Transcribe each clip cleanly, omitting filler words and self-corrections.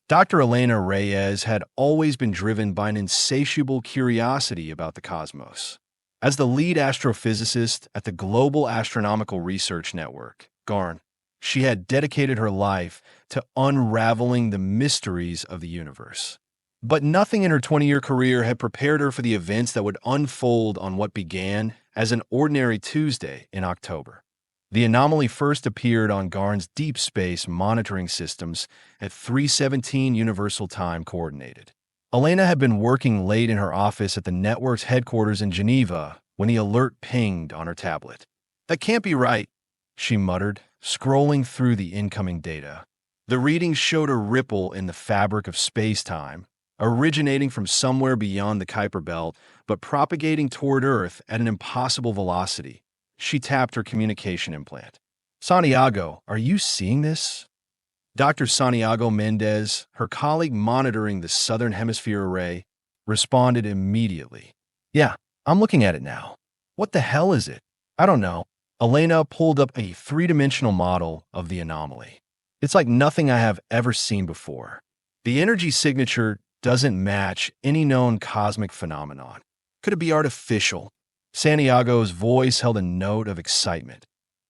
Dr. Elena Reyes had always been driven by an insatiable curiosity about the cosmos. As the lead astrophysicist at the Global Astronomical Research Network, GARN, she had dedicated her life to unraveling the mysteries of the universe. But nothing in her 20-year career had prepared her for the events that would unfold on what began as an ordinary Tuesday in October. The anomaly first appeared on GARN's deep space monitoring systems at 3:17 Universal Time Coordinated. Elena had been working late in her office at the network's headquarters in Geneva when the alert pinged on her tablet. "That can't be right," she muttered, scrolling through the incoming data. The readings showed a ripple in the fabric of space-time, originating from somewhere beyond the Kuiper Belt, but propagating toward Earth at an impossible velocity. She tapped her communication implant. "Santiago, are you seeing this?" Dr. Santiago Mendez, her colleague monitoring the Southern Hemisphere array, responded immediately. "Yeah, I'm looking at it now." "What the hell is it?" "I don't know." Elena pulled up a three-dimensional model of the anomaly. "It's like nothing I have ever seen before. The energy signature doesn't match any known cosmic phenomenon. Could it be artificial?" Santiago's voice held a note of excitement.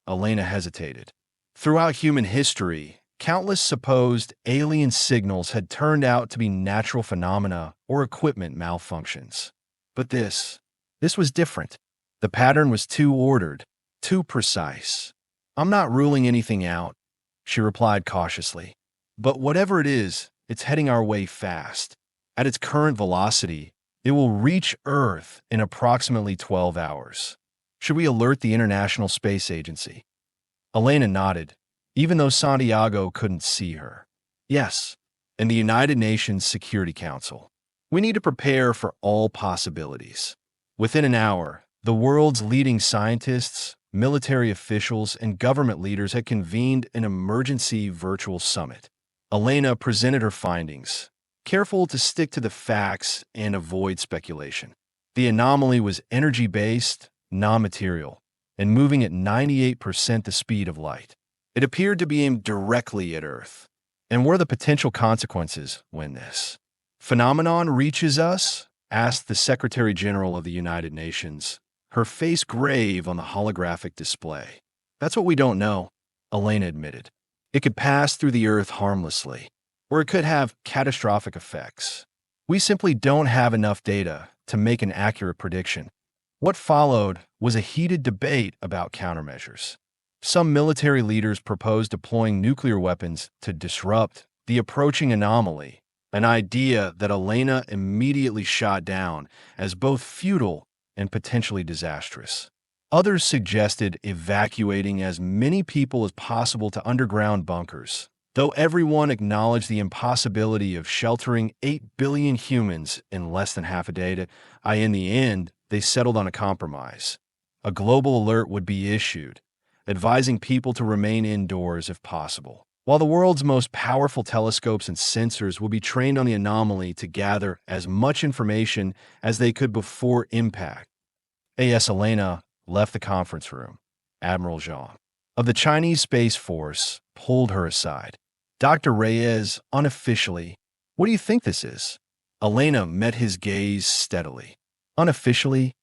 Elena hesitated. Throughout human history, countless supposed alien signals had turned out to be natural phenomena or equipment malfunctions. But this was different. The pattern was too ordered, too precise. "I'm not ruling anything out," she replied cautiously. "But whatever it is, it's heading our way fast. At its current velocity, it will reach Earth in approximately 12 hours. Should we alert the International Space Agency?" Elena nodded, even though Santiago couldn't see her. "Yes, and the United Nations Security Council. We need to prepare for all possibilities." Within an hour, the world's leading scientists, military officials, and government leaders had convened an emergency virtual summit. Elena presented her findings, careful to stick to the facts and avoid speculation. The anomaly was energy-based, non-material, and moving at 98% the speed of light. It appeared to be aimed directly at Earth. "And what are the potential consequences when this phenomenon reaches us?" asked the Secretary General of the United Nations, her face grave on the holographic display. "That's what we don't know," Elena admitted. "It could pass through the Earth harmlessly, or it could have catastrophic effects. We simply don't have enough data to make an accurate prediction." What followed was a heated debate about countermeasures. Some military leaders proposed deploying nuclear weapons to disrupt the approaching anomaly, an idea that Elena immediately shot down as both futile and potentially disastrous. Others suggested evacuating as many people as possible to underground bunkers, though everyone acknowledged the impossibility of sheltering 8 billion humans in less than half a day. In the end, they settled on a compromise. A global alert would be issued, advising people to remain indoors if possible, while the world's most powerful telescopes and sensors will be trained on the anomaly to gather as much information as they could before impact. A.S. Elena left the conference room. Admiral Zhang of the Chinese Space Force pulled her aside. "Dr. Reyes, unofficially, what do you think this is?" Elena met his gaze steadily. "Unofficially,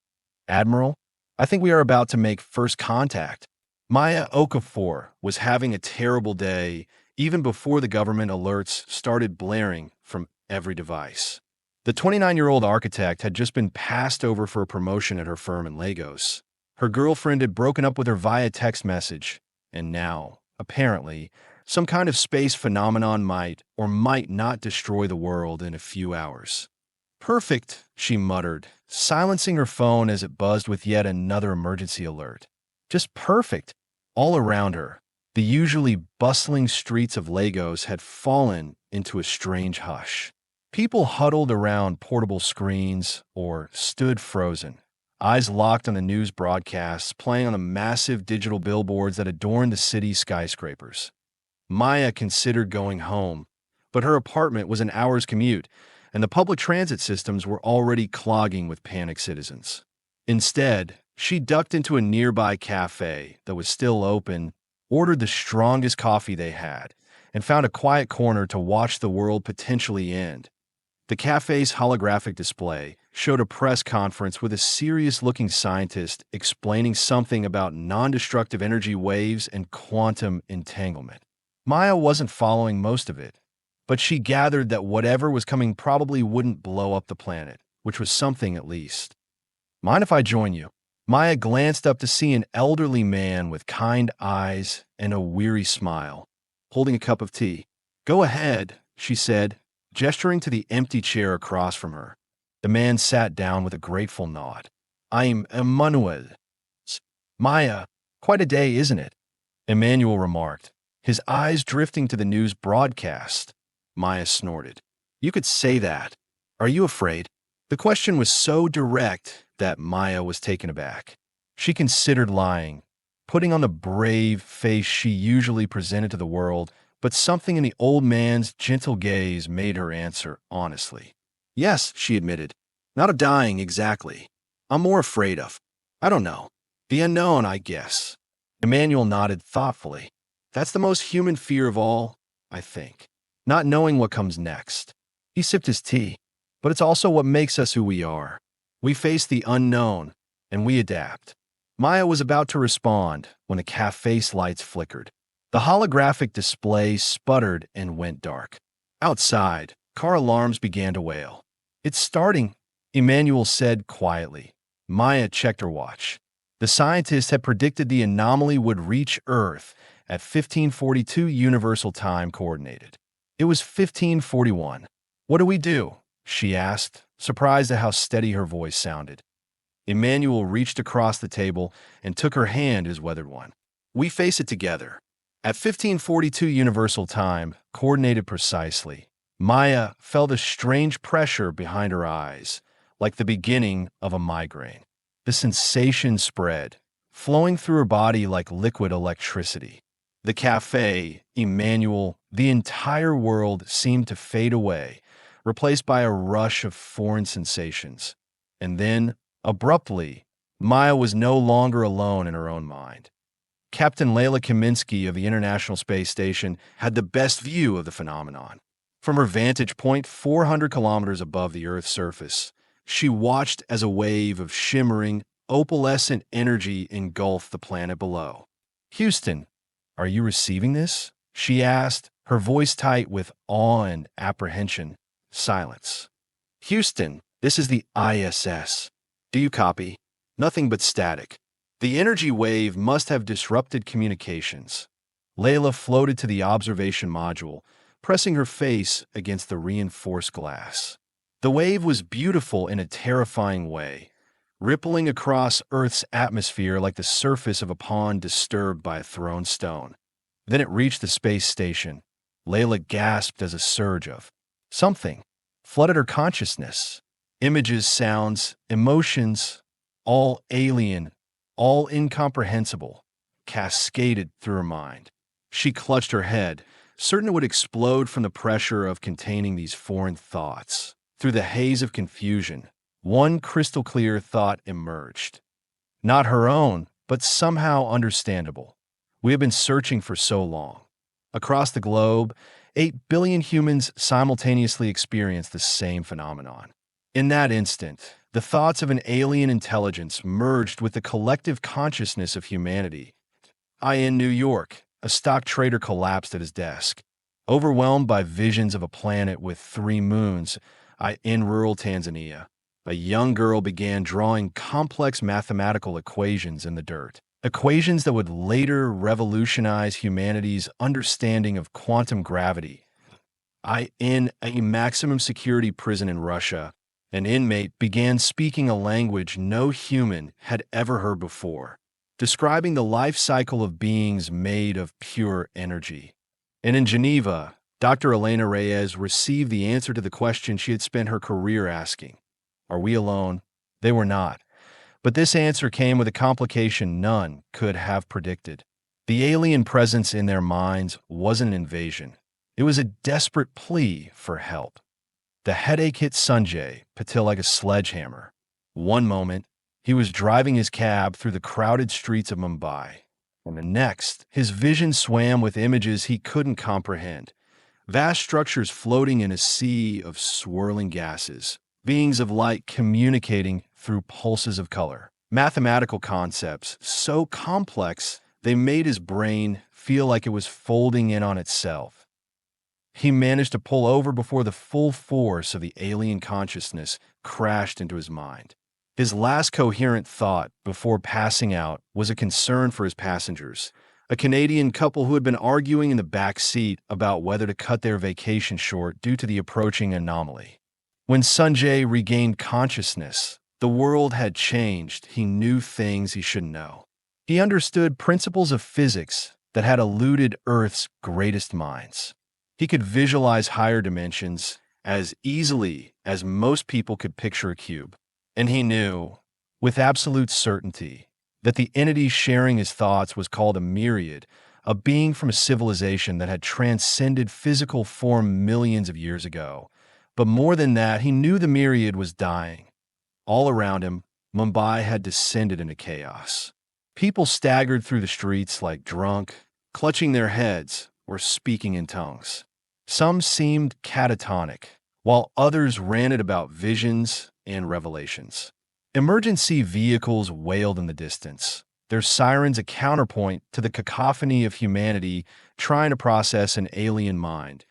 Admiral, I think we are about to make first contact." Maya Okafor was having a terrible day even before the government alerts started blaring from every device. The 29-year-old architect had just been passed over for a promotion at her firm in Lagos. Her girlfriend had broken up with her via text message, and now, apparently, some kind of space phenomenon might or might not destroy the world in a few hours. "Perfect," she muttered, silencing her phone as it buzzed with yet another emergency alert. Just perfect. All around her, the usually bustling streets of Lagos had fallen into a strange hush. People huddled around portable screens or stood frozen, eyes locked on the news broadcasts playing on the massive digital billboards that adorned the city's skyscrapers. Maya considered going home, but her apartment was an hour's commute, and the public transit systems were already clogging with panicked citizens. Instead, she ducked into a nearby cafe that was still open, ordered the strongest coffee they had, and found a quiet corner to watch the world potentially end. The cafe's holographic display showed a press conference with a serious-looking scientist explaining something about non-destructive energy waves and quantum entanglement. Maya wasn't following most of it, but she gathered that whatever was coming probably wouldn't blow up the planet, which was something at least. "Mind if I join you?" Maya glanced up to see an elderly man with kind eyes and a weary smile, holding a cup of tea. "Go ahead," she said, gesturing to the empty chair across from her. The man sat down with a grateful nod. "I'm Emmanuel." "Maya, quite a day, isn't it?" Emmanuel remarked, his eyes drifting to the news broadcast. Maya snorted. "You could say that. Are you afraid?" The question was so direct that Maya was taken aback. She considered lying, putting on the brave face she usually presented to the world, but something in the old man's gentle gaze made her answer honestly. "Yes," she admitted. "Not of dying, exactly. I'm more afraid of, I don't know, the unknown, I guess." Emmanuel nodded thoughtfully. "That's the most human fear of all, I think. Not knowing what comes next." He sipped his tea. "But it's also what makes us who we are. We face the unknown, and we adapt." Maya was about to respond when the cafe's lights flickered. The holographic display sputtered and went dark. Outside, car alarms began to wail. "It's starting," Emmanuel said quietly. Maya checked her watch. The scientist had predicted the anomaly would reach Earth at 1542 Universal Time Coordinated. It was 1541. "What do we do?" she asked, surprised at how steady her voice sounded. Emmanuel reached across the table and took her hand, his weathered one. "We face it together." At 1542 Universal Time, coordinated precisely, Maya felt a strange pressure behind her eyes, like the beginning of a migraine. The sensation spread, flowing through her body like liquid electricity. The cafe, Emmanuel, the entire world seemed to fade away, replaced by a rush of foreign sensations. And then, abruptly, Maya was no longer alone in her own mind. Captain Layla Kaminsky of the International Space Station had the best view of the phenomenon. From her vantage point 400 kilometers above the Earth's surface, she watched as a wave of shimmering, opalescent energy engulfed the planet below. "Houston, are you receiving this?" she asked, her voice tight with awe and apprehension. Silence. "Houston, this is the ISS. Do you copy?" Nothing but static. The energy wave must have disrupted communications. Layla floated to the observation module, pressing her face against the reinforced glass. The wave was beautiful in a terrifying way, rippling across Earth's atmosphere like the surface of a pond disturbed by a thrown stone. Then it reached the space station. Layla gasped as a surge of something flooded her consciousness. Images, sounds, emotions, all alien, all incomprehensible, cascaded through her mind. She clutched her head, certain it would explode from the pressure of containing these foreign thoughts. Through the haze of confusion, one crystal-clear thought emerged. Not her own, but somehow understandable. We have been searching for so long. Across the globe, 8 billion humans simultaneously experience the same phenomenon. In that instant, the thoughts of an alien intelligence merged with the collective consciousness of humanity. In New York, a stock trader collapsed at his desk. Overwhelmed by visions of a planet with 3 moons, in rural Tanzania, a young girl began drawing complex mathematical equations in the dirt. Equations that would later revolutionize humanity's understanding of quantum gravity. In a maximum security prison in Russia, an inmate began speaking a language no human had ever heard before, describing the life cycle of beings made of pure energy. And in Geneva, Dr. Elena Reyes received the answer to the question she had spent her career asking. Are we alone? They were not. But this answer came with a complication none could have predicted. The alien presence in their minds wasn't an invasion. It was a desperate plea for help. The headache hit Sanjay Patil like a sledgehammer. One moment, he was driving his cab through the crowded streets of Mumbai. And the next, his vision swam with images he couldn't comprehend. Vast structures floating in a sea of swirling gases, beings of light communicating through pulses of color. Mathematical concepts so complex they made his brain feel like it was folding in on itself. He managed to pull over before the full force of the alien consciousness crashed into his mind. His last coherent thought before passing out was a concern for his passengers, a Canadian couple who had been arguing in the back seat about whether to cut their vacation short due to the approaching anomaly. When Sanjay regained consciousness, the world had changed. He knew things he should know. He understood principles of physics that had eluded Earth's greatest minds. He could visualize higher dimensions as easily as most people could picture a cube. And he knew, with absolute certainty, that the entity sharing his thoughts was called a Myriad, a being from a civilization that had transcended physical form millions of years ago. But more than that, he knew the Myriad was dying. All around him, Mumbai had descended into chaos. People staggered through the streets like drunk, clutching their heads or speaking in tongues. Some seemed catatonic, while others ranted about visions and revelations. Emergency vehicles wailed in the distance, their sirens a counterpoint to the cacophony of humanity trying to process an alien mind.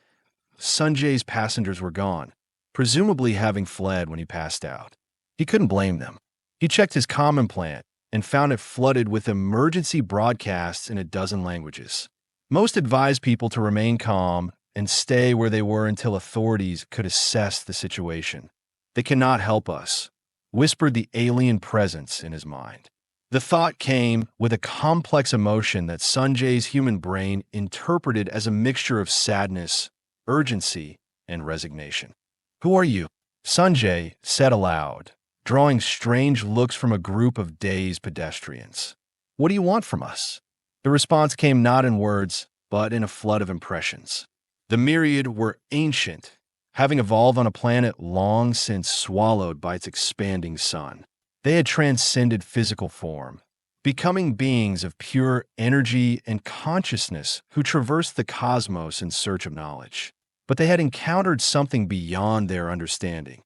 Sanjay's passengers were gone, presumably having fled when he passed out. He couldn't blame them. He checked his common plant and found it flooded with emergency broadcasts in a dozen languages. Most advised people to remain calm and stay where they were until authorities could assess the situation. "They cannot help us," whispered the alien presence in his mind. The thought came with a complex emotion that Sanjay's human brain interpreted as a mixture of sadness, urgency, and resignation. "Who are you?" Sanjay said aloud, drawing strange looks from a group of dazed pedestrians. "What do you want from us?" The response came not in words, but in a flood of impressions. The Myriad were ancient, having evolved on a planet long since swallowed by its expanding sun. They had transcended physical form, becoming beings of pure energy and consciousness who traversed the cosmos in search of knowledge. But they had encountered something beyond their understanding,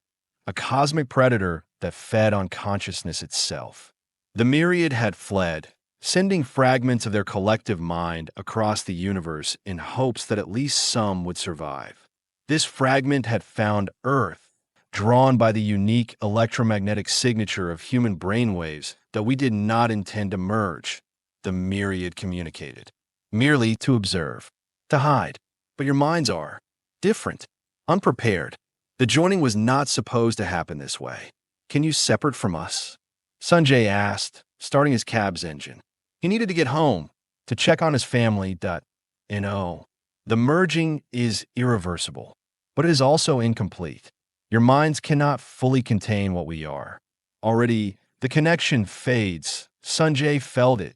a cosmic predator that fed on consciousness itself. The Myriad had fled, sending fragments of their collective mind across the universe in hopes that at least some would survive. This fragment had found Earth, drawn by the unique electromagnetic signature of human brainwaves that we did not intend to merge. The Myriad communicated, merely to observe, to hide. But your minds are different, unprepared. The joining was not supposed to happen this way. "Can you separate from us?" Sanjay asked, starting his cab's engine. He needed to get home, to check on his family. The merging is irreversible, but it is also incomplete. Your minds cannot fully contain what we are. Already, the connection fades. Sanjay felt it,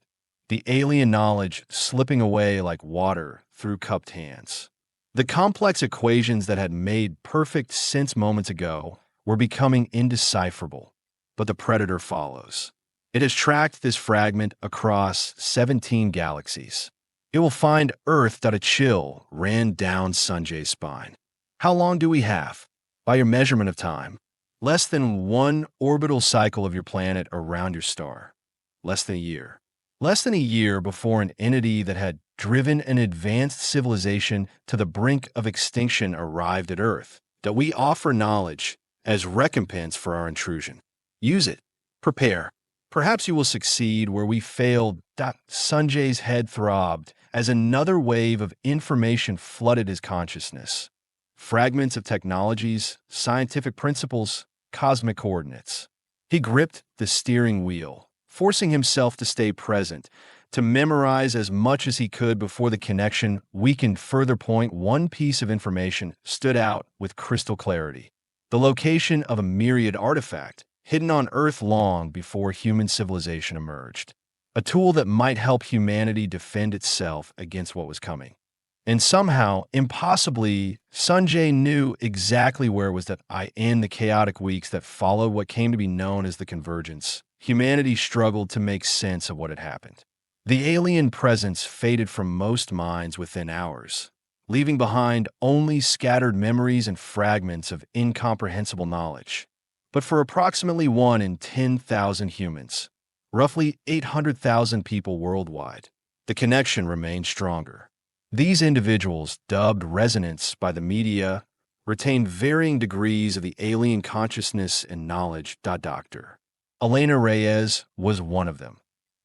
the alien knowledge slipping away like water through cupped hands. The complex equations that had made perfect sense moments ago were becoming indecipherable, but the predator follows. It has tracked this fragment across 17 galaxies. It will find Earth. A chill ran down Sanjay's spine. How long do we have? By your measurement of time, less than one orbital cycle of your planet around your star. Less than a year. Less than a year before an entity that had driven an advanced civilization to the brink of extinction arrived at Earth. That we offer knowledge as recompense for our intrusion. Use it. Prepare. Perhaps you will succeed where we failed. Sanjay's head throbbed as another wave of information flooded his consciousness. Fragments of technologies, scientific principles, cosmic coordinates. He gripped the steering wheel, forcing himself to stay present, to memorize as much as he could before the connection weakened. Further point, one piece of information stood out with crystal clarity. The location of a Myriad artifact, hidden on Earth long before human civilization emerged. A tool that might help humanity defend itself against what was coming. And somehow, impossibly, Sanjay knew exactly where it was that in the chaotic weeks that followed what came to be known as the Convergence, humanity struggled to make sense of what had happened. The alien presence faded from most minds within hours, leaving behind only scattered memories and fragments of incomprehensible knowledge. But for approximately 1 in 10,000 humans, roughly 800,000 people worldwide, the connection remained stronger. These individuals, dubbed resonants by the media, retained varying degrees of the alien consciousness and knowledge. Dr. Elena Reyes was one of them.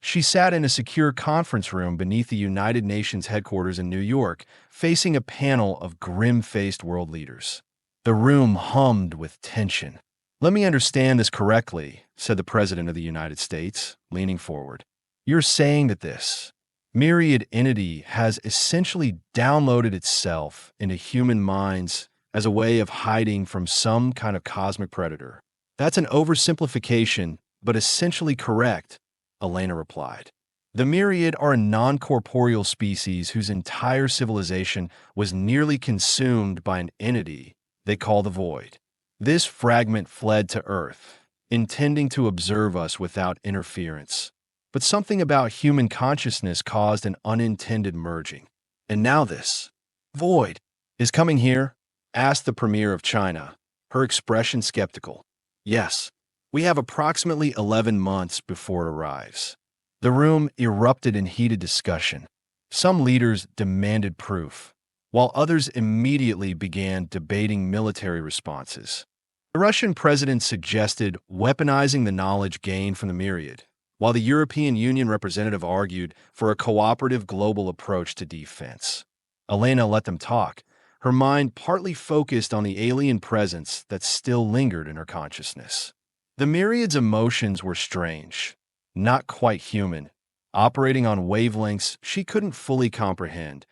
She sat in a secure conference room beneath the United Nations headquarters in New York, facing a panel of grim-faced world leaders. The room hummed with tension. "Let me understand this correctly," said the President of the United States, leaning forward. "You're saying that this Myriad entity has essentially downloaded itself into human minds as a way of hiding from some kind of cosmic predator." "That's an oversimplification, but essentially correct," Elena replied. "The Myriad are a non-corporeal species whose entire civilization was nearly consumed by an entity they call the Void. This fragment fled to Earth, intending to observe us without interference. But something about human consciousness caused an unintended merging. And now this Void is coming here?" asked the Premier of China, her expression skeptical. "Yes. We have approximately 11 months before it arrives." The room erupted in heated discussion. Some leaders demanded proof, while others immediately began debating military responses. The Russian president suggested weaponizing the knowledge gained from the Myriad, while the European Union representative argued for a cooperative global approach to defense. Elena let them talk, her mind partly focused on the alien presence that still lingered in her consciousness. The Myriad's emotions were strange, not quite human, operating on wavelengths she couldn't fully comprehend,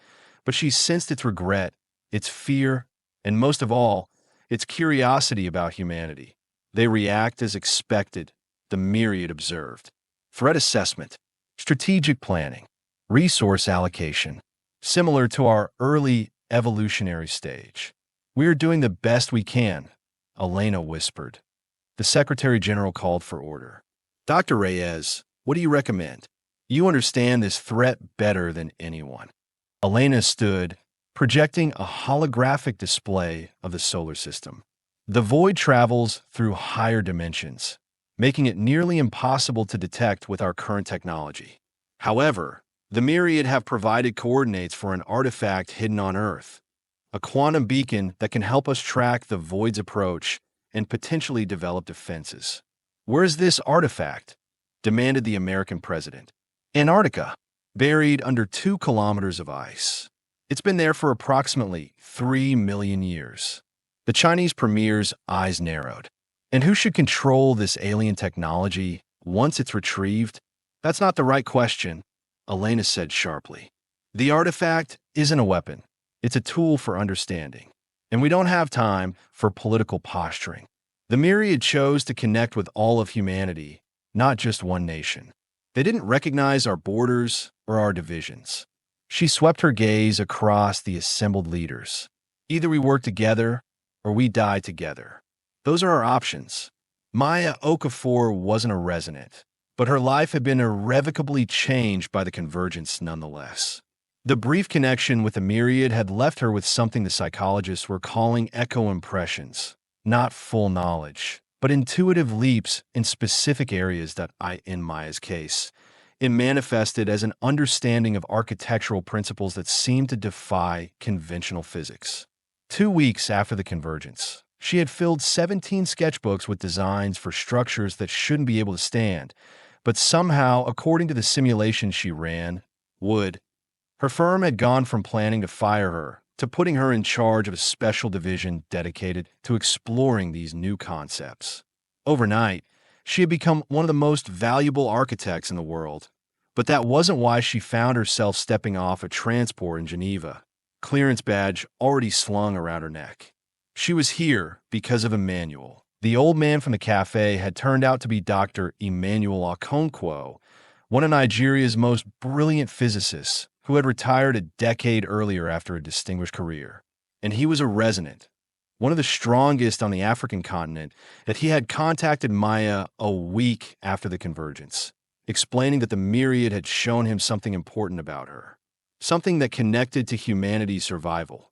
but she sensed its regret, its fear, and most of all, its curiosity about humanity. "They react as expected," the Myriad observed. "Threat assessment, strategic planning, resource allocation, similar to our early evolutionary stage. We are doing the best we can," Elena whispered. The Secretary General called for order. "Dr. Reyes, what do you recommend? You understand this threat better than anyone." Elena stood, projecting a holographic display of the solar system. "The Void travels through higher dimensions, making it nearly impossible to detect with our current technology. However, the Myriad have provided coordinates for an artifact hidden on Earth, a quantum beacon that can help us track the Void's approach and potentially develop defenses." "Where's this artifact?" demanded the American president. "Antarctica, buried under 2 kilometers of ice. It's been there for approximately 3 million years." The Chinese premier's eyes narrowed. "And who should control this alien technology once it's retrieved?" "That's not the right question," Elena said sharply. "The artifact isn't a weapon. It's a tool for understanding. And we don't have time for political posturing. The Myriad chose to connect with all of humanity, not just one nation. They didn't recognize our borders or our divisions." She swept her gaze across the assembled leaders. "Either we work together or we die together. Those are our options." Maya Okafor wasn't a resonant, but her life had been irrevocably changed by the convergence nonetheless. The brief connection with the Myriad had left her with something the psychologists were calling echo impressions, not full knowledge, but intuitive leaps in specific areas that, in Maya's case, it manifested as an understanding of architectural principles that seemed to defy conventional physics. 2 weeks after the convergence, she had filled 17 sketchbooks with designs for structures that shouldn't be able to stand, but somehow, according to the simulation she ran, would. Her firm had gone from planning to fire her to putting her in charge of a special division dedicated to exploring these new concepts. Overnight, she had become one of the most valuable architects in the world. But that wasn't why she found herself stepping off a transport in Geneva, clearance badge already slung around her neck. She was here because of Emmanuel. The old man from the cafe had turned out to be Dr. Emmanuel Okonkwo, one of Nigeria's most brilliant physicists, who had retired a decade earlier after a distinguished career. And he was a resonant, one of the strongest on the African continent, that he had contacted Maya a week after the convergence. explaining that the Myriad had shown him something important about her, something that connected to humanity's survival.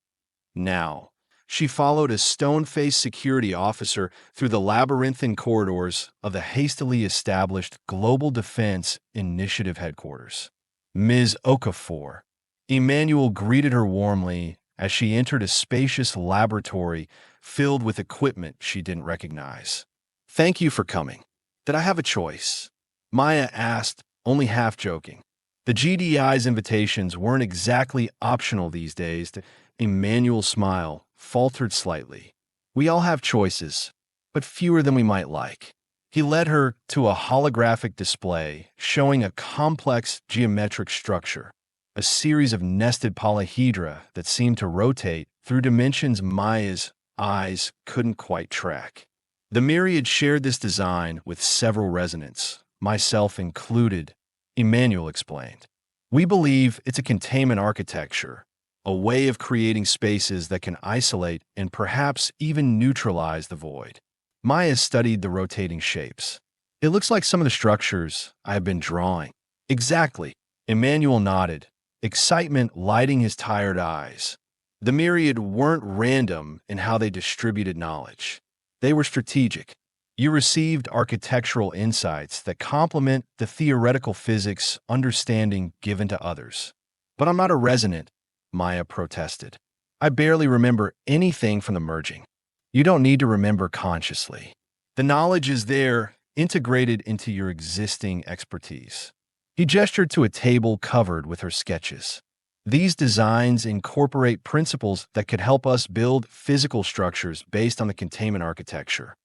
Now, she followed a stone-faced security officer through the labyrinthine corridors of the hastily established Global Defense Initiative headquarters. Ms. Okafor. Emmanuel greeted her warmly as she entered a spacious laboratory filled with equipment she didn't recognize. "Thank you for coming. Did I have a choice?" Maya asked, only half joking. The GDI's invitations weren't exactly optional these days. Emmanuel's smile faltered slightly. "We all have choices, but fewer than we might like." He led her to a holographic display showing a complex geometric structure, a series of nested polyhedra that seemed to rotate through dimensions Maya's eyes couldn't quite track. The Myriad shared this design with several resonants, myself included, Emmanuel explained. "We believe it's a containment architecture, a way of creating spaces that can isolate and perhaps even neutralize the void." Maya studied the rotating shapes. "It looks like some of the structures I have been drawing." "Exactly," Emmanuel nodded, excitement lighting his tired eyes. The Myriad weren't random in how they distributed knowledge. They were strategic. You received architectural insights that complement the theoretical physics understanding given to others. "But I'm not a resonant," Maya protested. "I barely remember anything from the merging." "You don't need to remember consciously. The knowledge is there, integrated into your existing expertise." He gestured to a table covered with her sketches. "These designs incorporate principles that could help us build physical structures based on the containment architecture."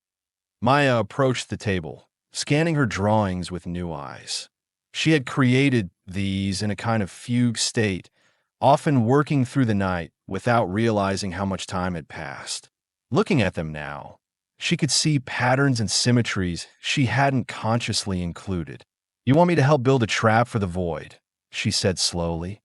Maya approached the table, scanning her drawings with new eyes. She had created these in a kind of fugue state, often working through the night without realizing how much time had passed. Looking at them now, she could see patterns and symmetries she hadn't consciously included. "You want me to help build a trap for the void?" she said slowly.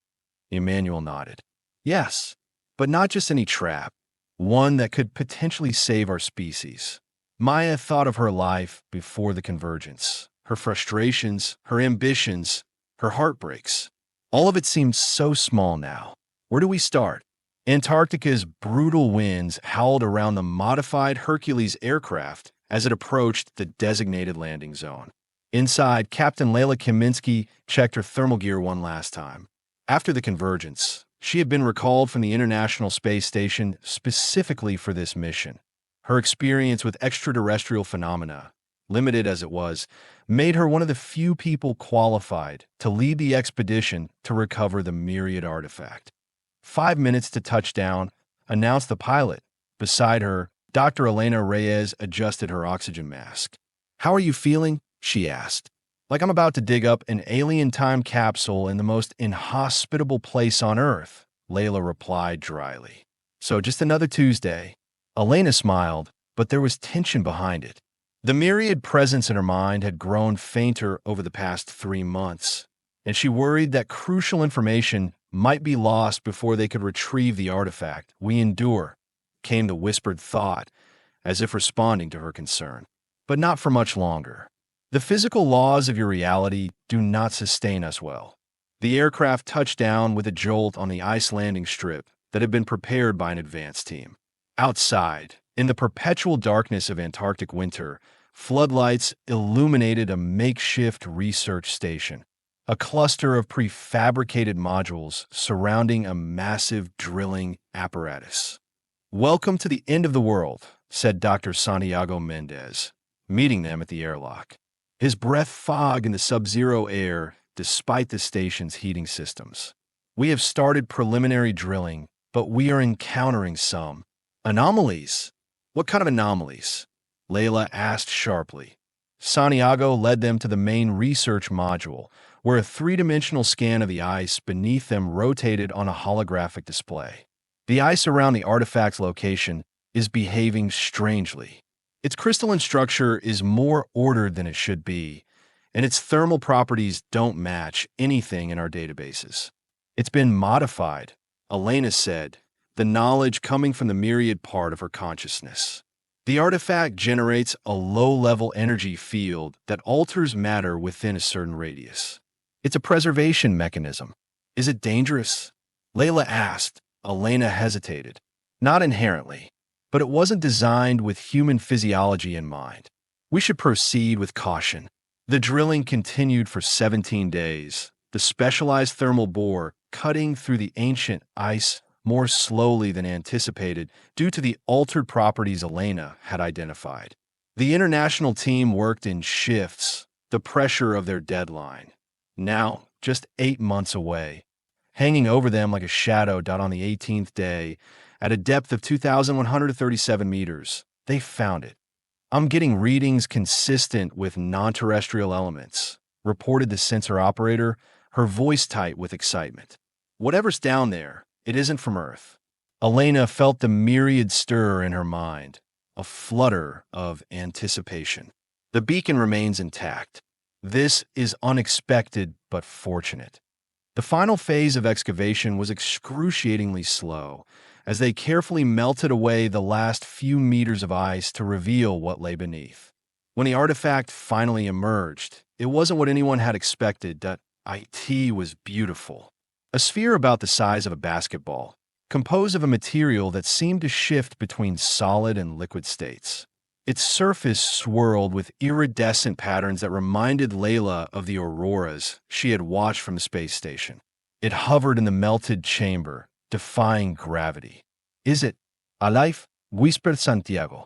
Emmanuel nodded. "Yes, but not just any trap. One that could potentially save our species." Maya thought of her life before the convergence, her frustrations, her ambitions, her heartbreaks. All of it seemed so small now. Where do we start? Antarctica's brutal winds howled around the modified Hercules aircraft as it approached the designated landing zone. Inside, Captain Layla Kaminsky checked her thermal gear one last time. After the convergence, she had been recalled from the International Space Station specifically for this mission. Her experience with extraterrestrial phenomena, limited as it was, made her one of the few people qualified to lead the expedition to recover the Myriad artifact. 5 minutes to touchdown, announced the pilot. Beside her, Dr. Elena Reyes adjusted her oxygen mask. "How are you feeling?" she asked. "Like I'm about to dig up an alien time capsule in the most inhospitable place on Earth," Layla replied dryly. "So just another Tuesday." Elena smiled, but there was tension behind it. The Myriad presence in her mind had grown fainter over the past 3 months, and she worried that crucial information might be lost before they could retrieve the artifact. "We endure," came the whispered thought, as if responding to her concern. "But not for much longer. The physical laws of your reality do not sustain us well." The aircraft touched down with a jolt on the ice landing strip that had been prepared by an advance team. Outside, in the perpetual darkness of Antarctic winter, floodlights illuminated a makeshift research station, a cluster of prefabricated modules surrounding a massive drilling apparatus. "Welcome to the end of the world," said Dr. Santiago Mendez, meeting them at the airlock. His breath fog in the sub-zero air despite the station's heating systems. "We have started preliminary drilling, but we are encountering some anomalies." "What kind of anomalies?" Layla asked sharply. Santiago led them to the main research module, where a three-dimensional scan of the ice beneath them rotated on a holographic display. "The ice around the artifact's location is behaving strangely. Its crystalline structure is more ordered than it should be, and its thermal properties don't match anything in our databases. It's been modified," Elena said, the knowledge coming from the Myriad part of her consciousness. The artifact generates a low-level energy field that alters matter within a certain radius. It's a preservation mechanism. Is it dangerous? Layla asked. Elena hesitated. Not inherently, but it wasn't designed with human physiology in mind. We should proceed with caution. The drilling continued for 17 days, the specialized thermal bore cutting through the ancient ice more slowly than anticipated due to the altered properties Elena had identified. The international team worked in shifts, the pressure of their deadline. Now, just 8 months away, hanging over them like a shadow dot on the 18th day, at a depth of 2,137 meters, they found it. I'm getting readings consistent with non-terrestrial elements, reported the sensor operator, her voice tight with excitement. Whatever's down there, it isn't from Earth. Elena felt the Myriad stir in her mind, a flutter of anticipation. The beacon remains intact. This is unexpected but fortunate. The final phase of excavation was excruciatingly slow, as they carefully melted away the last few meters of ice to reveal what lay beneath. When the artifact finally emerged, it wasn't what anyone had expected. That IT was beautiful. A sphere about the size of a basketball, composed of a material that seemed to shift between solid and liquid states. Its surface swirled with iridescent patterns that reminded Layla of the auroras she had watched from the space station. It hovered in the melted chamber, defying gravity. Is it alive? Whispered Santiago.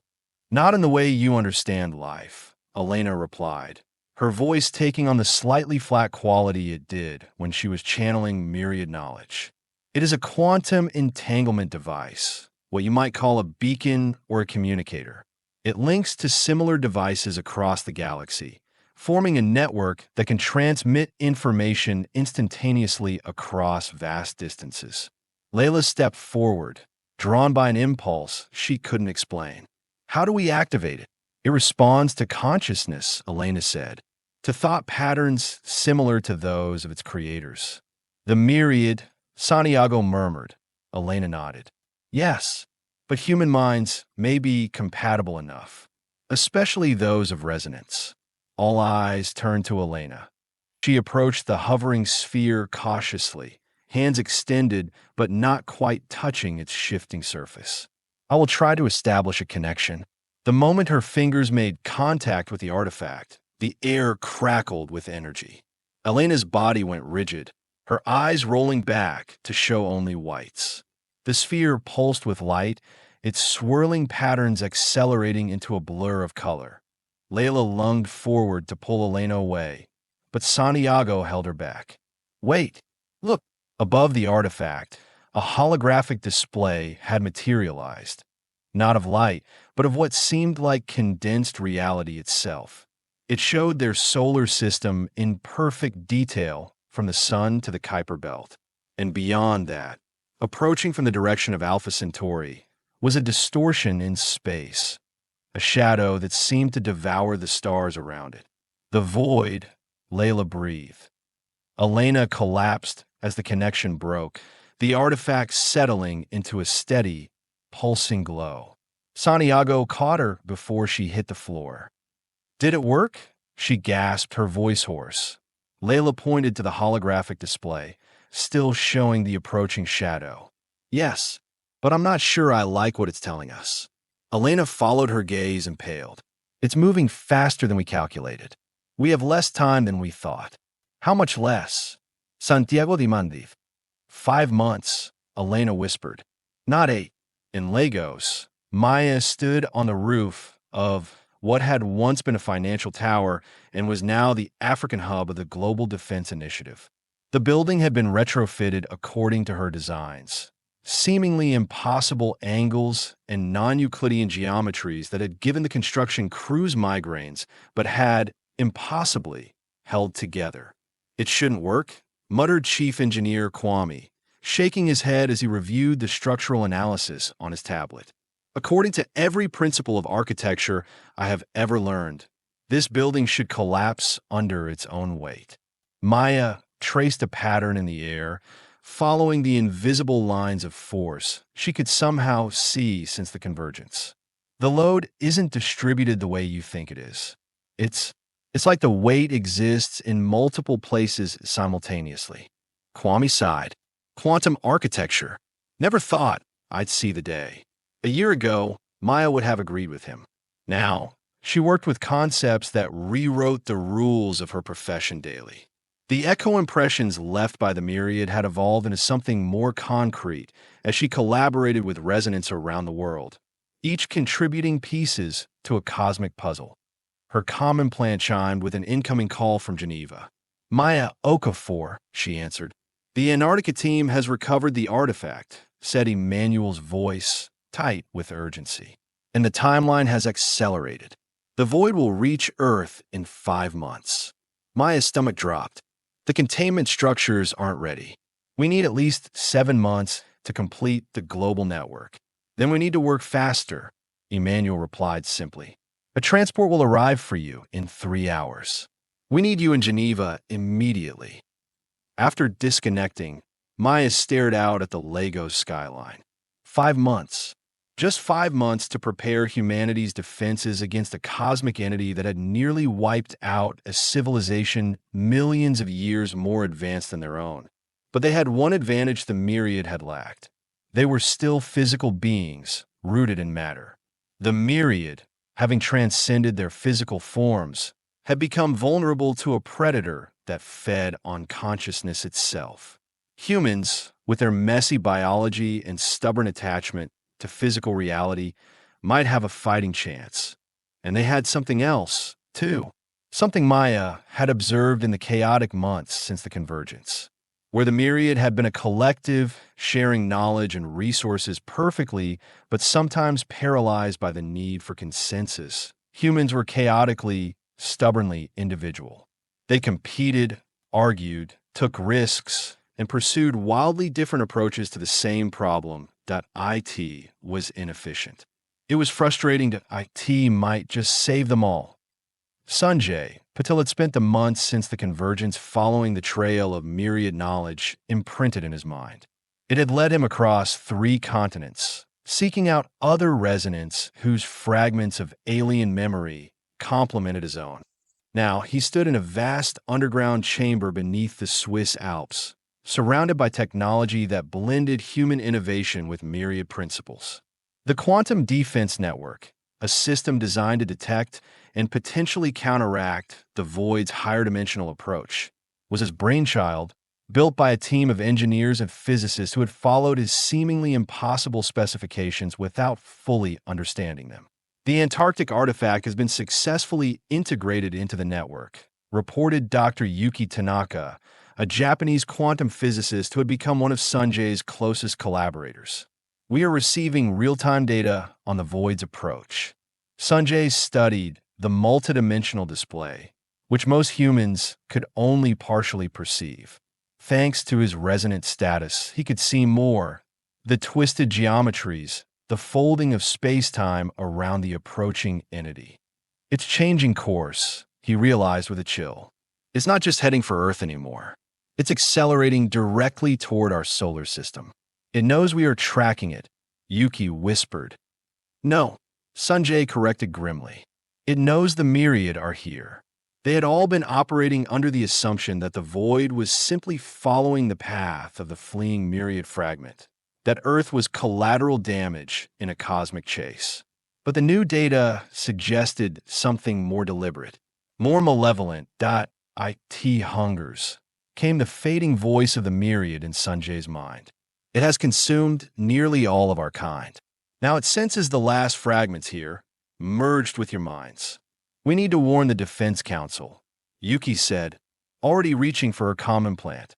Not in the way you understand life, Elena replied, her voice taking on the slightly flat quality it did when she was channeling Myriad knowledge. It is a quantum entanglement device, what you might call a beacon or a communicator. It links to similar devices across the galaxy, forming a network that can transmit information instantaneously across vast distances. Layla stepped forward, drawn by an impulse she couldn't explain. How do we activate it? It responds to consciousness, Elena said, to thought patterns similar to those of its creators. The Myriad, Santiago murmured. Elena nodded. Yes, but human minds may be compatible enough, especially those of resonance. All eyes turned to Elena. She approached the hovering sphere cautiously, hands extended but not quite touching its shifting surface. I will try to establish a connection. The moment her fingers made contact with the artifact, the air crackled with energy. Elena's body went rigid, her eyes rolling back to show only whites. The sphere pulsed with light, its swirling patterns accelerating into a blur of color. Layla lunged forward to pull Elena away, but Santiago held her back. Wait, look! Above the artifact, a holographic display had materialized, not of light, but of what seemed like condensed reality itself. It showed their solar system in perfect detail from the sun to the Kuiper Belt. And beyond that, approaching from the direction of Alpha Centauri, was a distortion in space, a shadow that seemed to devour the stars around it. The void, Layla breathed. Elena collapsed as the connection broke, the artifact settling into a steady, pulsing glow. Santiago caught her before she hit the floor. Did it work? She gasped, her voice hoarse. Layla pointed to the holographic display, still showing the approaching shadow. Yes, but I'm not sure I like what it's telling us. Elena followed her gaze and paled. It's moving faster than we calculated. We have less time than we thought. How much less? Santiago demanded. 5 months, Elena whispered. Not 8. In Lagos, Maya stood on the roof of what had once been a financial tower and was now the African hub of the Global Defense Initiative. The building had been retrofitted according to her designs, seemingly impossible angles and non-Euclidean geometries that had given the construction crews migraines but had, impossibly, held together. It shouldn't work, muttered Chief Engineer Kwame, shaking his head as he reviewed the structural analysis on his tablet. According to every principle of architecture I have ever learned, this building should collapse under its own weight. Maya traced a pattern in the air, following the invisible lines of force she could somehow see since the convergence. The load isn't distributed the way you think it is. It's it's like the weight exists in multiple places simultaneously. Kwame sighed. Quantum architecture. Never thought I'd see the day. A year ago, Maya would have agreed with him. Now, she worked with concepts that rewrote the rules of her profession daily. The echo impressions left by the Myriad had evolved into something more concrete as she collaborated with resonance around the world, each contributing pieces to a cosmic puzzle. Her common plant chimed with an incoming call from Geneva. Maya Okafor, she answered. The Antarctica team has recovered the artifact, said Emmanuel's voice, tight with urgency. And the timeline has accelerated. The void will reach Earth in 5 months. Maya's stomach dropped. The containment structures aren't ready. We need at least 7 months to complete the global network. Then we need to work faster, Emmanuel replied simply. A transport will arrive for you in 3 hours. We need you in Geneva immediately. After disconnecting, Maya stared out at the Lagos skyline. 5 months. Just 5 months to prepare humanity's defenses against a cosmic entity that had nearly wiped out a civilization millions of years more advanced than their own. But they had one advantage the Myriad had lacked. They were still physical beings, rooted in matter. The Myriad, having transcended their physical forms, had become vulnerable to a predator that fed on consciousness itself. Humans, with their messy biology and stubborn attachment to physical reality, might have a fighting chance. And they had something else, too. Something Maya had observed in the chaotic months since the convergence. Where the Myriad had been a collective, sharing knowledge and resources perfectly, but sometimes paralyzed by the need for consensus, humans were chaotically, stubbornly individual. They competed, argued, took risks, and pursued wildly different approaches to the same problem. IT was inefficient. It was frustrating that IT might just save them all. Sanjay Patil had spent the months since the convergence following the trail of Myriad knowledge imprinted in his mind. It had led him across 3 continents, seeking out other resonants whose fragments of alien memory complemented his own. Now, he stood in a vast underground chamber beneath the Swiss Alps, surrounded by technology that blended human innovation with Myriad principles. The Quantum Defense Network, a system designed to detect and potentially counteract the Void's higher-dimensional approach, was his brainchild, built by a team of engineers and physicists who had followed his seemingly impossible specifications without fully understanding them. The Antarctic Artifact has been successfully integrated into the network, reported Dr. Yuki Tanaka, a Japanese quantum physicist who had become one of Sanjay's closest collaborators. We are receiving real-time data on the Void's approach. Sanjay studied the multidimensional display, which most humans could only partially perceive. Thanks to his resonant status, he could see more. The twisted geometries, the folding of space-time around the approaching entity. It's changing course, he realized with a chill. It's not just heading for Earth anymore. It's accelerating directly toward our solar system. It knows we are tracking it, Yuki whispered. No, Sanjay corrected grimly. It knows the Myriad are here. They had all been operating under the assumption that the Void was simply following the path of the fleeing Myriad fragment, that Earth was collateral damage in a cosmic chase. But the new data suggested something more deliberate, more malevolent. IT hungers, came the fading voice of the Myriad in Sanjay's mind. It has consumed nearly all of our kind. Now it senses the last fragments here, merged with your minds. We need to warn the Defense Council, Yuki said, already reaching for her common plant.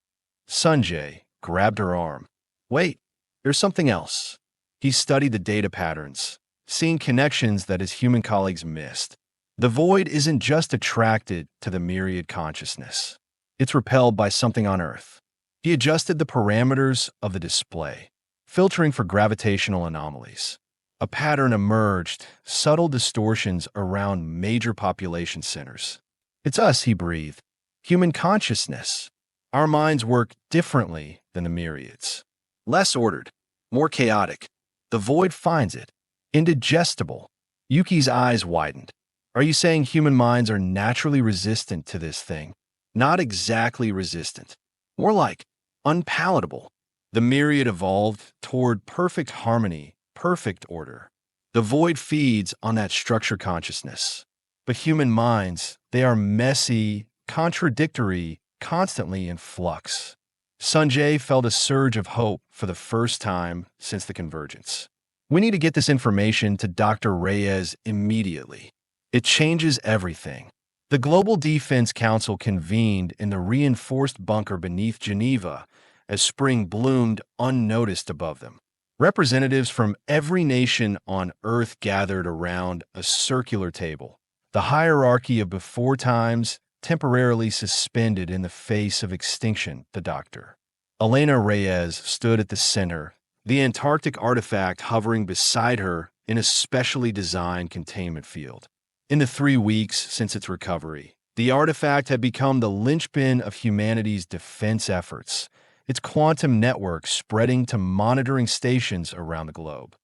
Sanjay grabbed her arm. Wait, there's something else. He studied the data patterns, seeing connections that his human colleagues missed. The Void isn't just attracted to the Myriad consciousness. It's repelled by something on Earth. He adjusted the parameters of the display, filtering for gravitational anomalies. A pattern emerged, subtle distortions around major population centers. It's us, he breathed. Human consciousness. Our minds work differently than the Myriads. Less ordered, more chaotic. The Void finds it indigestible. Yuki's eyes widened. Are you saying human minds are naturally resistant to this thing? Not exactly resistant. More like unpalatable. The Myriad evolved toward perfect harmony, perfect order. The void feeds on that structure consciousness. But human minds, they are messy, contradictory, constantly in flux. Sanjay felt a surge of hope for the first time since the convergence. We need to get this information to Dr. Reyes immediately. It changes everything. The Global Defense Council convened in the reinforced bunker beneath Geneva as spring bloomed unnoticed above them. Representatives from every nation on Earth gathered around a circular table, the hierarchy of before times temporarily suspended in the face of extinction, the doctor. Elena Reyes stood at the center, the Antarctic Artifact hovering beside her in a specially designed containment field. In the 3 weeks since its recovery, the artifact had become the linchpin of humanity's defense efforts, its quantum network spreading to monitoring stations around the globe.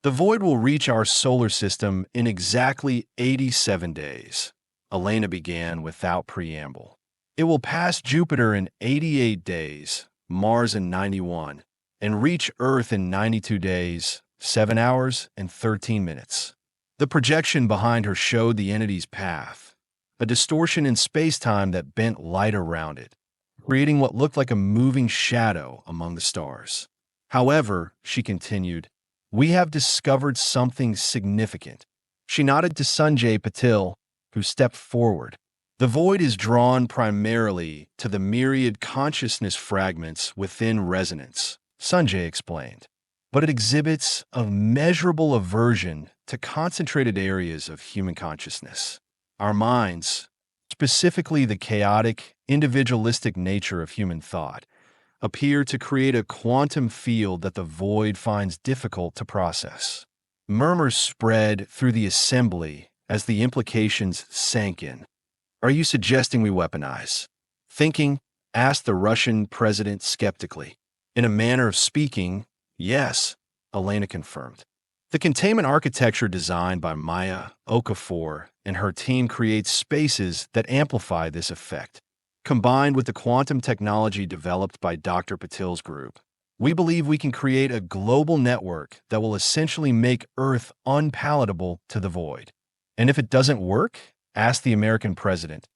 The void will reach our solar system in exactly 87 days, Elena began without preamble. It will pass Jupiter in 88 days, Mars in 91, and reach Earth in 92 days, 7 hours, and 13 minutes. The projection behind her showed the entity's path, a distortion in space-time that bent light around it, creating what looked like a moving shadow among the stars. However, she continued, we have discovered something significant. She nodded to Sanjay Patil, who stepped forward. The void is drawn primarily to the myriad consciousness fragments within resonance, Sanjay explained. But it exhibits a measurable aversion to concentrated areas of human consciousness. Our minds, specifically the chaotic, individualistic nature of human thought, appear to create a quantum field that the void finds difficult to process. Murmurs spread through the assembly as the implications sank in. Are you suggesting we weaponize thinking? Asked the Russian president skeptically. In a manner of speaking, yes, Elena confirmed. The containment architecture designed by Maya Okafor and her team creates spaces that amplify this effect. Combined with the quantum technology developed by Dr. Patil's group, we believe we can create a global network that will essentially make Earth unpalatable to the void. And if it doesn't work? Asked the American president.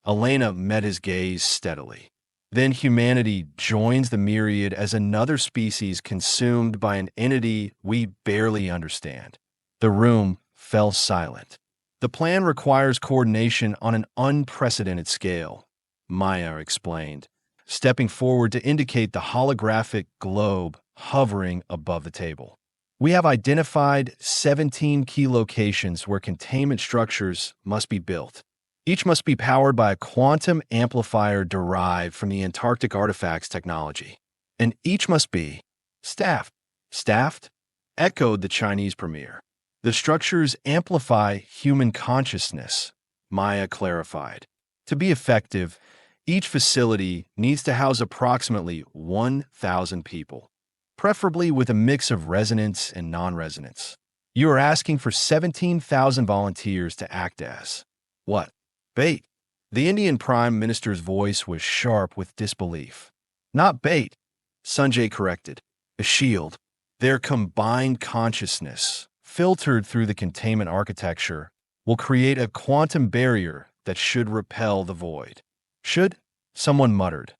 Elena met his gaze steadily. Then humanity joins the myriad as another species consumed by an entity we barely understand. The room fell silent. The plan requires coordination on an unprecedented scale, Maya explained, stepping forward to indicate the holographic globe hovering above the table. We have identified 17 key locations where containment structures must be built. Each must be powered by a quantum amplifier derived from the Antarctic Artifact's technology. And each must be staffed. Staffed? Echoed the Chinese premier. The structures amplify human consciousness, Maya clarified. To be effective, each facility needs to house approximately 1,000 people, preferably with a mix of resonance and non-resonance. You are asking for 17,000 volunteers to act as what? Bait. The Indian Prime Minister's voice was sharp with disbelief. Not bait, Sanjay corrected. A shield. Their combined consciousness, filtered through the containment architecture, will create a quantum barrier that should repel the void. Should? Someone muttered.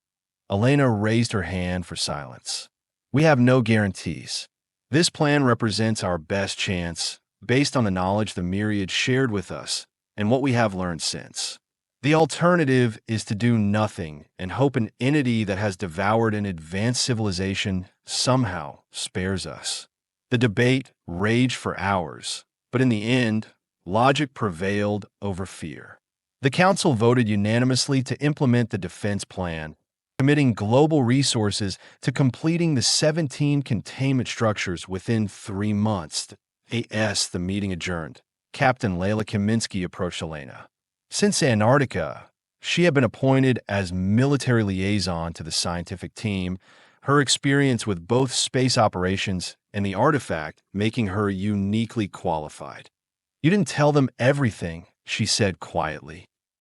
Elena raised her hand for silence. We have no guarantees. This plan represents our best chance, based on the knowledge the Myriad shared with us and what we have learned since. The alternative is to do nothing and hope an entity that has devoured an advanced civilization somehow spares us. The debate raged for hours, but in the end, logic prevailed over fear. The council voted unanimously to implement the defense plan, committing global resources to completing the 17 containment structures within 3 months. The meeting adjourned. Captain Layla Kaminsky approached Elena. Since Antarctica, she had been appointed as military liaison to the scientific team, her experience with both space operations and the artifact making her uniquely qualified. You didn't tell them everything, she said quietly.